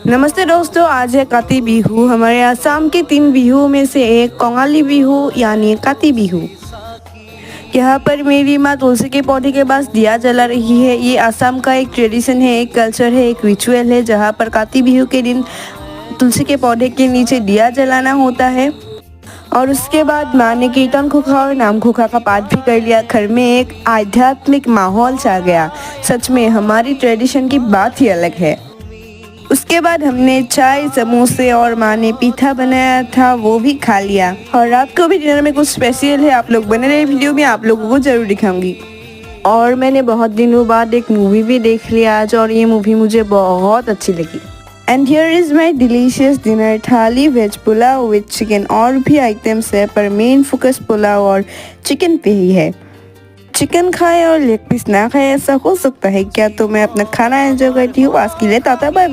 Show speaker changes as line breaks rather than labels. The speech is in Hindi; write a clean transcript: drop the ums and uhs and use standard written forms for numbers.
नमस्ते दोस्तों, आज है काती बिहू। हमारे असम के 3 बिहू में से एक कोंगाली बिहू यानी काती बिहू। यहाँ पर मेरी माँ तुलसी के पौधे के पास दिया जला रही है। ये असम का एक ट्रेडिशन है, एक कल्चर है, एक रिचुअल है, जहाँ पर काती बिहू के दिन तुलसी के पौधे के नीचे दिया जलाना होता है। और उसके बाद माँ ने कीर्तन खोखा और नाम खोखा का पाठ भी कर लिया। घर में एक आध्यात्मिक माहौल छा गया। सच में हमारी ट्रेडिशन की बात ही अलग है। उसके बाद हमने चाय, समोसे और माँ ने पीठा बनाया था, वो भी खा लिया। और रात को भी डिनर में कुछ स्पेशल है, आप लोग बने रहे वीडियो में, आप लोगों को जरूर दिखाऊंगी। और मैंने बहुत दिनों बाद एक मूवी भी देख लिया आज, और ये मूवी मुझे बहुत अच्छी लगी। And here is my delicious dinner थाली, वेज पुलाव विद चिकन। और भी आइटम्स है, पर मेन फोकस पुलाव और चिकन पे ही है। चिकन खाए और लेग पीस ना खाए, ऐसा हो सकता है क्या? तो मैं अपना खाना एंजॉय करती हूँ। आज के लिए टाटा बाय बाय।